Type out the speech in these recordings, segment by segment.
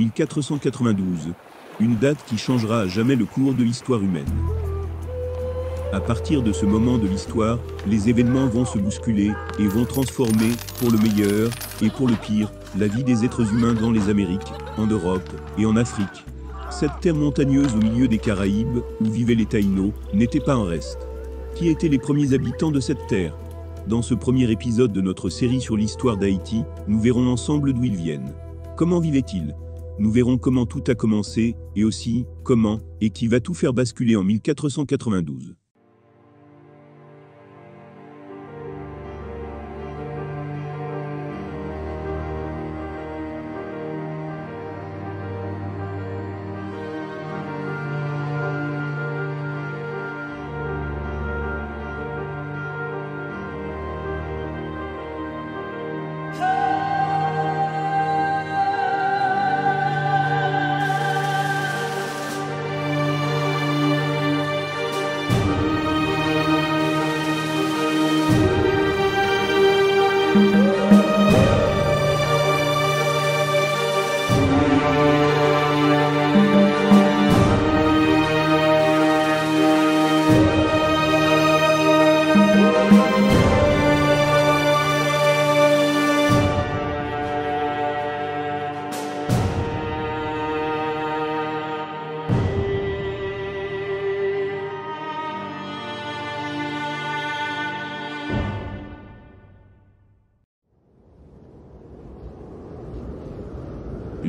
1492. Une date qui changera à jamais le cours de l'histoire humaine. À partir de ce moment de l'histoire, les événements vont se bousculer et vont transformer, pour le meilleur et pour le pire, la vie des êtres humains dans les Amériques, en Europe et en Afrique. Cette terre montagneuse au milieu des Caraïbes, où vivaient les Taïnos, n'était pas un reste. Qui étaient les premiers habitants de cette terre? Dans ce premier épisode de notre série sur l'histoire d'Haïti, nous verrons ensemble d'où ils viennent. Comment vivaient-ils? Nous verrons comment tout a commencé, et aussi, comment, et qui va tout faire basculer en 1492.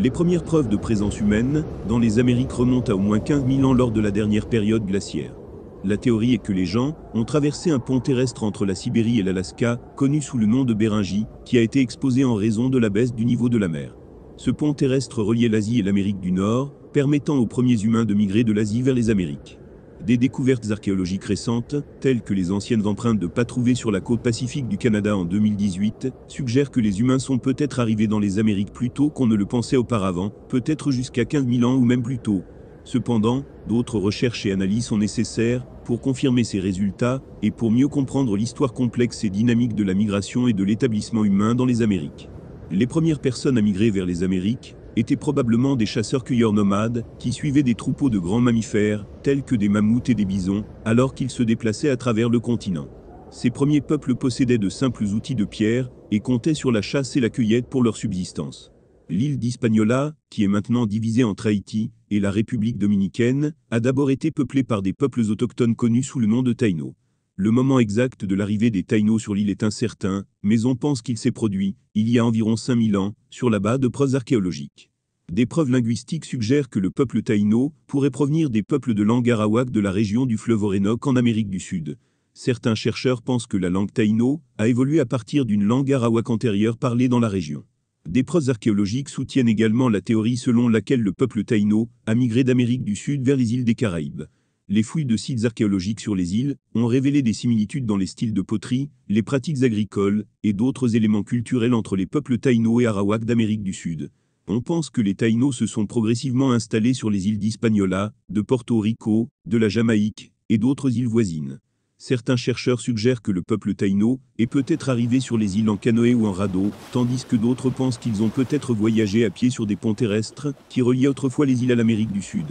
Les premières preuves de présence humaine dans les Amériques remontent à au moins 15 000 ans lors de la dernière période glaciaire. La théorie est que les gens ont traversé un pont terrestre entre la Sibérie et l'Alaska, connu sous le nom de Béringie, qui a été exposé en raison de la baisse du niveau de la mer. Ce pont terrestre reliait l'Asie et l'Amérique du Nord, permettant aux premiers humains de migrer de l'Asie vers les Amériques. Des découvertes archéologiques récentes, telles que les anciennes empreintes de pas trouvées sur la côte pacifique du Canada en 2018, suggèrent que les humains sont peut-être arrivés dans les Amériques plus tôt qu'on ne le pensait auparavant, peut-être jusqu'à 15 000 ans ou même plus tôt. Cependant, d'autres recherches et analyses sont nécessaires pour confirmer ces résultats et pour mieux comprendre l'histoire complexe et dynamique de la migration et de l'établissement humain dans les Amériques. Les premières personnes à migrer vers les Amériques étaient probablement des chasseurs-cueilleurs nomades qui suivaient des troupeaux de grands mammifères, tels que des mammouths et des bisons, alors qu'ils se déplaçaient à travers le continent. Ces premiers peuples possédaient de simples outils de pierre et comptaient sur la chasse et la cueillette pour leur subsistance. L'île d'Hispaniola, qui est maintenant divisée entre Haïti et la République dominicaine, a d'abord été peuplée par des peuples autochtones connus sous le nom de Taïnos. Le moment exact de l'arrivée des Taïnos sur l'île est incertain, mais on pense qu'il s'est produit, il y a environ 5000 ans, sur la base de preuves archéologiques. Des preuves linguistiques suggèrent que le peuple taïno pourrait provenir des peuples de langue arawak de la région du fleuve Orénoque en Amérique du Sud. Certains chercheurs pensent que la langue taïno a évolué à partir d'une langue arawak antérieure parlée dans la région. Des preuves archéologiques soutiennent également la théorie selon laquelle le peuple taïno a migré d'Amérique du Sud vers les îles des Caraïbes. Les fouilles de sites archéologiques sur les îles ont révélé des similitudes dans les styles de poterie, les pratiques agricoles et d'autres éléments culturels entre les peuples taïno et arawak d'Amérique du Sud. On pense que les Taïnos se sont progressivement installés sur les îles d'Hispaniola, de Porto Rico, de la Jamaïque et d'autres îles voisines. Certains chercheurs suggèrent que le peuple taïno est peut-être arrivé sur les îles en canoë ou en radeau, tandis que d'autres pensent qu'ils ont peut-être voyagé à pied sur des ponts terrestres qui reliaient autrefois les îles à l'Amérique du Sud.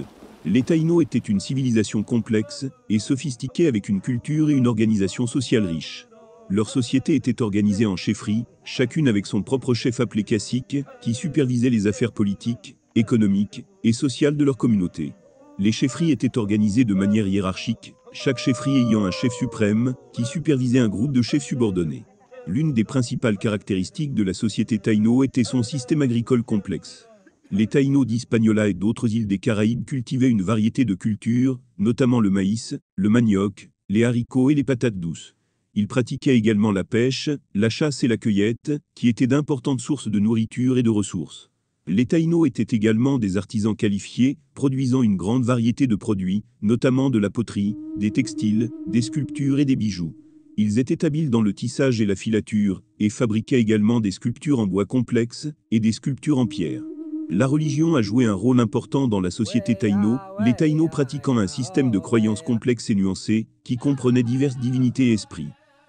Les Taïnos étaient une civilisation complexe et sophistiquée avec une culture et une organisation sociale riche. Leur société était organisée en chefferies, chacune avec son propre chef appelé cacique, qui supervisait les affaires politiques, économiques et sociales de leur communauté. Les chefferies étaient organisées de manière hiérarchique, chaque chefferie ayant un chef suprême, qui supervisait un groupe de chefs subordonnés. L'une des principales caractéristiques de la société taïno était son système agricole complexe. Les Taïnos d'Hispaniola et d'autres îles des Caraïbes cultivaient une variété de cultures, notamment le maïs, le manioc, les haricots et les patates douces. Ils pratiquaient également la pêche, la chasse et la cueillette, qui étaient d'importantes sources de nourriture et de ressources. Les Taïnos étaient également des artisans qualifiés, produisant une grande variété de produits, notamment de la poterie, des textiles, des sculptures et des bijoux. Ils étaient habiles dans le tissage et la filature, et fabriquaient également des sculptures en bois complexes et des sculptures en pierre. La religion a joué un rôle important dans la société taïno, les Taïnos pratiquant un système de croyances complexe et nuancé, qui comprenait diverses divinités et esprits.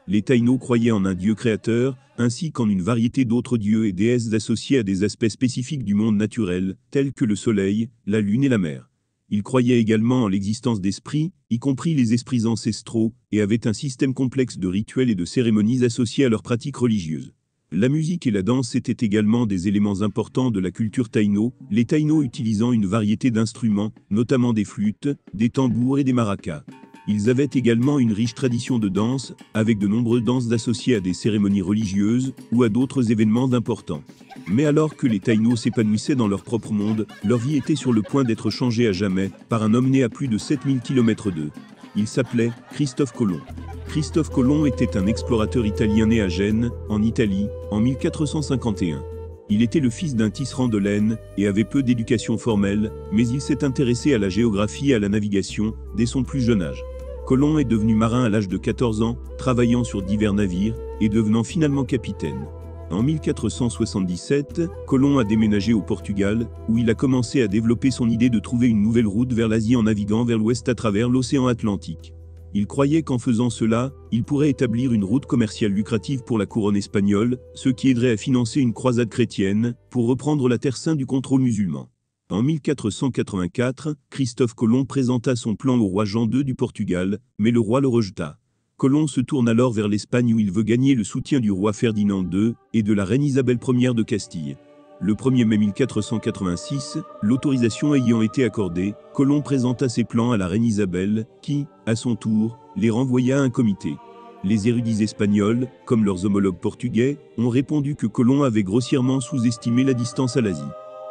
Les Taïnos croyaient en un dieu créateur, ainsi qu'en une variété d'autres dieux et déesses associés à des aspects spécifiques du monde naturel, tels que le soleil, la lune et la mer. Ils croyaient également en l'existence d'esprits, y compris les esprits ancestraux, et avaient un système complexe de rituels et de cérémonies associés à leurs pratiques religieuses. La musique et la danse étaient également des éléments importants de la culture taïno, les Taïnos utilisant une variété d'instruments, notamment des flûtes, des tambours et des maracas. Ils avaient également une riche tradition de danse, avec de nombreuses danses associées à des cérémonies religieuses ou à d'autres événements d'importance. Mais alors que les Taïnos s'épanouissaient dans leur propre monde, leur vie était sur le point d'être changée à jamais par un homme né à plus de 7000 km d'eux. Il s'appelait Christophe Colomb. Christophe Colomb était un explorateur italien né à Gênes, en Italie, en 1451. Il était le fils d'un tisserand de laine et avait peu d'éducation formelle, mais il s'est intéressé à la géographie et à la navigation dès son plus jeune âge. Colomb est devenu marin à l'âge de 14 ans, travaillant sur divers navires et devenant finalement capitaine. En 1477, Colomb a déménagé au Portugal, où il a commencé à développer son idée de trouver une nouvelle route vers l'Asie en naviguant vers l'ouest à travers l'océan Atlantique. Il croyait qu'en faisant cela, il pourrait établir une route commerciale lucrative pour la couronne espagnole, ce qui aiderait à financer une croisade chrétienne, pour reprendre la Terre Sainte du contrôle musulman. En 1484, Christophe Colomb présenta son plan au roi Jean II du Portugal, mais le roi le rejeta. Colomb se tourne alors vers l'Espagne où il veut gagner le soutien du roi Ferdinand II et de la reine Isabelle Ier de Castille. Le 1er mai 1486, l'autorisation ayant été accordée, Colomb présenta ses plans à la reine Isabelle, qui, à son tour, les renvoya à un comité. Les érudits espagnols, comme leurs homologues portugais, ont répondu que Colomb avait grossièrement sous-estimé la distance à l'Asie.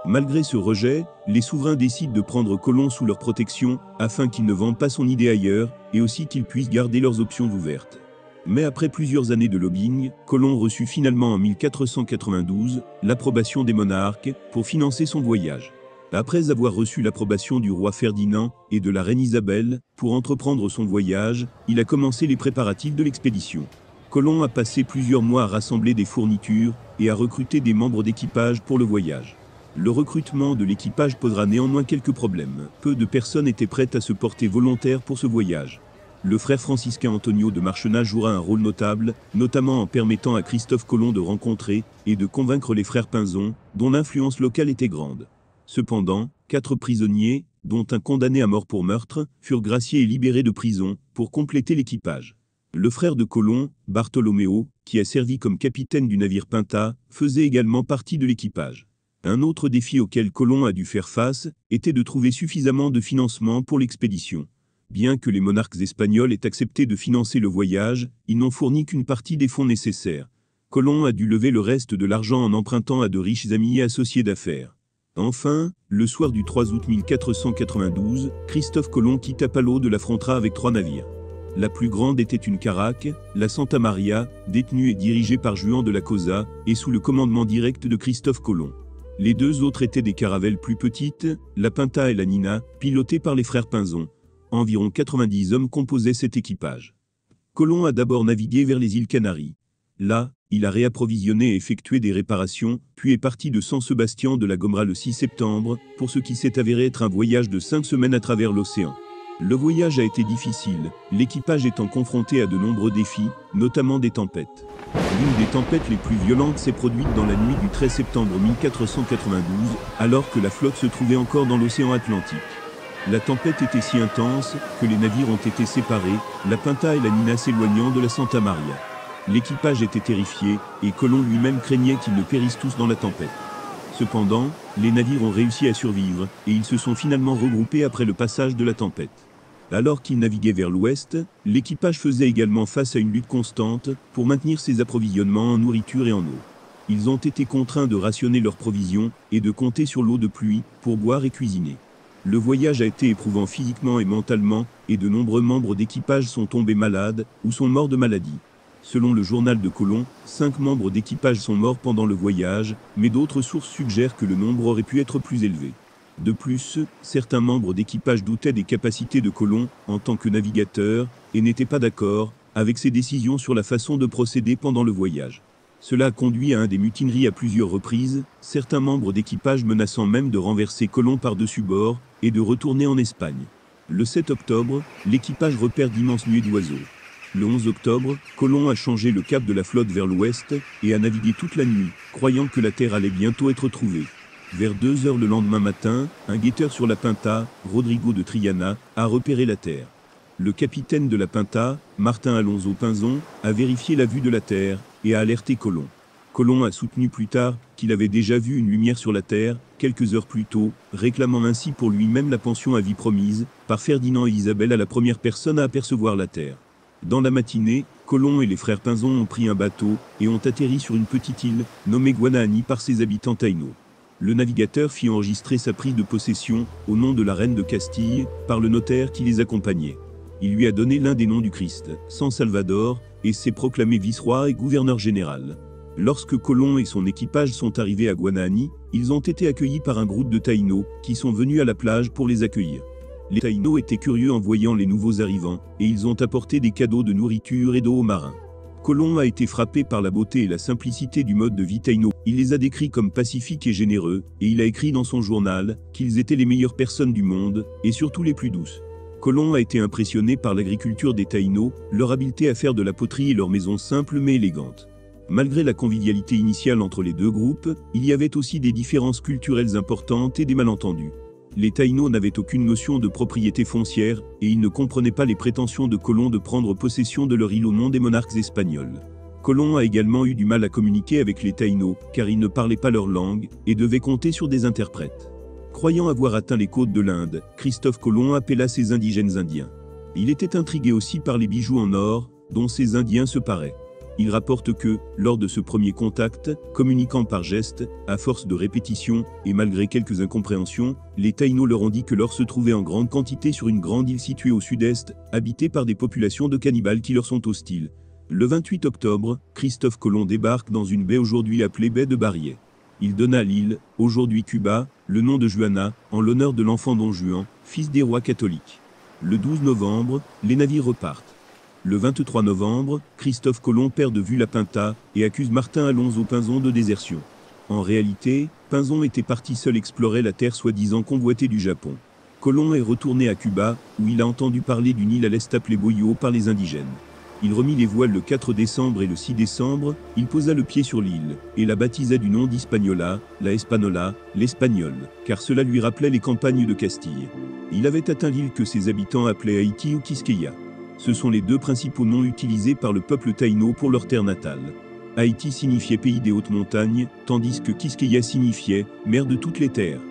Malgré ce rejet, les souverains décident de prendre Colomb sous leur protection, afin qu'il ne vende pas son idée ailleurs, et aussi qu'ils puissent garder leurs options ouvertes. Mais après plusieurs années de lobbying, Colomb reçut finalement en 1492 l'approbation des monarques pour financer son voyage. Après avoir reçu l'approbation du roi Ferdinand et de la reine Isabelle pour entreprendre son voyage, il a commencé les préparatifs de l'expédition. Colomb a passé plusieurs mois à rassembler des fournitures et à recruter des membres d'équipage pour le voyage. Le recrutement de l'équipage posera néanmoins quelques problèmes. Peu de personnes étaient prêtes à se porter volontaires pour ce voyage. Le frère franciscain Antonio de Marchena jouera un rôle notable, notamment en permettant à Christophe Colomb de rencontrer et de convaincre les frères Pinzon, dont l'influence locale était grande. Cependant, 4 prisonniers, dont un condamné à mort pour meurtre, furent graciés et libérés de prison pour compléter l'équipage. Le frère de Colomb, Bartolomeo, qui a servi comme capitaine du navire Pinta, faisait également partie de l'équipage. Un autre défi auquel Colomb a dû faire face était de trouver suffisamment de financement pour l'expédition. Bien que les monarques espagnols aient accepté de financer le voyage, ils n'ont fourni qu'une partie des fonds nécessaires. Colomb a dû lever le reste de l'argent en empruntant à de riches amis et associés d'affaires. Enfin, le soir du 3 août 1492, Christophe Colomb quitta Palau de la Frontera avec 3 navires. La plus grande était une caraque, la Santa Maria, détenue et dirigée par Juan de la Cosa, et sous le commandement direct de Christophe Colomb. Les 2 autres étaient des caravelles plus petites, la Pinta et la Nina, pilotées par les frères Pinzon. Environ 90 hommes composaient cet équipage. Colomb a d'abord navigué vers les îles Canaries. Là, il a réapprovisionné et effectué des réparations, puis est parti de San Sebastián de la Gomera le 6 septembre, pour ce qui s'est avéré être un voyage de 5 semaines à travers l'océan. Le voyage a été difficile, l'équipage étant confronté à de nombreux défis, notamment des tempêtes. L'une des tempêtes les plus violentes s'est produite dans la nuit du 13 septembre 1492, alors que la flotte se trouvait encore dans l'océan Atlantique. La tempête était si intense que les navires ont été séparés, la Pinta et la Nina s'éloignant de la Santa Maria. L'équipage était terrifié, et Colomb lui-même craignait qu'ils ne périssent tous dans la tempête. Cependant, les navires ont réussi à survivre, et ils se sont finalement regroupés après le passage de la tempête. Alors qu'ils naviguaient vers l'ouest, l'équipage faisait également face à une lutte constante pour maintenir ses approvisionnements en nourriture et en eau. Ils ont été contraints de rationner leurs provisions et de compter sur l'eau de pluie pour boire et cuisiner. Le voyage a été éprouvant physiquement et mentalement, et de nombreux membres d'équipage sont tombés malades ou sont morts de maladie. Selon le journal de Colomb, 5 membres d'équipage sont morts pendant le voyage, mais d'autres sources suggèrent que le nombre aurait pu être plus élevé. De plus, certains membres d'équipage doutaient des capacités de Colomb en tant que navigateur et n'étaient pas d'accord avec ses décisions sur la façon de procéder pendant le voyage. Cela a conduit à des mutineries à plusieurs reprises, certains membres d'équipage menaçant même de renverser Colomb par-dessus bord et de retourner en Espagne. Le 7 octobre, l'équipage repère d'immenses nuées d'oiseaux. Le 11 octobre, Colomb a changé le cap de la flotte vers l'ouest et a navigué toute la nuit, croyant que la Terre allait bientôt être trouvée. Vers 2 heures le lendemain matin, un guetteur sur la Pinta, Rodrigo de Triana, a repéré la Terre. Le capitaine de la Pinta, Martin Alonso Pinzon, a vérifié la vue de la Terre et a alerté Colomb. Colomb a soutenu plus tard qu'il avait déjà vu une lumière sur la Terre, quelques heures plus tôt, réclamant ainsi pour lui-même la pension à vie promise, par Ferdinand et Isabelle à la première personne à apercevoir la Terre. Dans la matinée, Colomb et les frères Pinzon ont pris un bateau et ont atterri sur une petite île, nommée Guanahani par ses habitants taïnos. Le navigateur fit enregistrer sa prise de possession, au nom de la reine de Castille, par le notaire qui les accompagnait. Il lui a donné l'un des noms du Christ, San Salvador, et s'est proclamé vice-roi et gouverneur général. Lorsque Colomb et son équipage sont arrivés à Guanahani, ils ont été accueillis par un groupe de taïnos, qui sont venus à la plage pour les accueillir. Les taïnos étaient curieux en voyant les nouveaux arrivants, et ils ont apporté des cadeaux de nourriture et d'eau aux marins. Colomb a été frappé par la beauté et la simplicité du mode de vie taïno. Il les a décrits comme pacifiques et généreux, et il a écrit dans son journal qu'ils étaient les meilleures personnes du monde, et surtout les plus douces. Colomb a été impressionné par l'agriculture des taïnos, leur habileté à faire de la poterie et leurs maisons simples mais élégantes. Malgré la convivialité initiale entre les deux groupes, il y avait aussi des différences culturelles importantes et des malentendus. Les taïnos n'avaient aucune notion de propriété foncière, et ils ne comprenaient pas les prétentions de Colomb de prendre possession de leur île au nom des monarques espagnols. Colomb a également eu du mal à communiquer avec les taïnos, car ils ne parlaient pas leur langue, et devaient compter sur des interprètes. Croyant avoir atteint les côtes de l'Inde, Christophe Colomb appela ses indigènes indiens. Il était intrigué aussi par les bijoux en or, dont ces Indiens se paraient. Il rapporte que, lors de ce premier contact, communiquant par gestes, à force de répétition, et malgré quelques incompréhensions, les taïnos leur ont dit que l'or se trouvait en grande quantité sur une grande île située au sud-est, habitée par des populations de cannibales qui leur sont hostiles. Le 28 octobre, Christophe Colomb débarque dans une baie aujourd'hui appelée baie de Bariais. Il donna à l'île, aujourd'hui Cuba, le nom de Juana, en l'honneur de l'enfant Don Juan, fils des rois catholiques. Le 12 novembre, les navires repartent. Le 23 novembre, Christophe Colomb perd de vue la Pinta et accuse Martin Alonso Pinzon de désertion. En réalité, Pinzon était parti seul explorer la terre soi-disant convoitée du Japon. Colomb est retourné à Cuba, où il a entendu parler d'une île à l'est appelée Boyo par les indigènes. Il remit les voiles le 4 décembre et le 6 décembre, il posa le pied sur l'île, et la baptisa du nom d'Hispaniola, la Espanola, l'Espagnol, car cela lui rappelait les campagnes de Castille. Il avait atteint l'île que ses habitants appelaient Haïti ou Quisqueya. Ce sont les deux principaux noms utilisés par le peuple taïno pour leur terre natale. Haïti signifiait pays des hautes montagnes, tandis que Quisqueya signifiait mer de toutes les terres.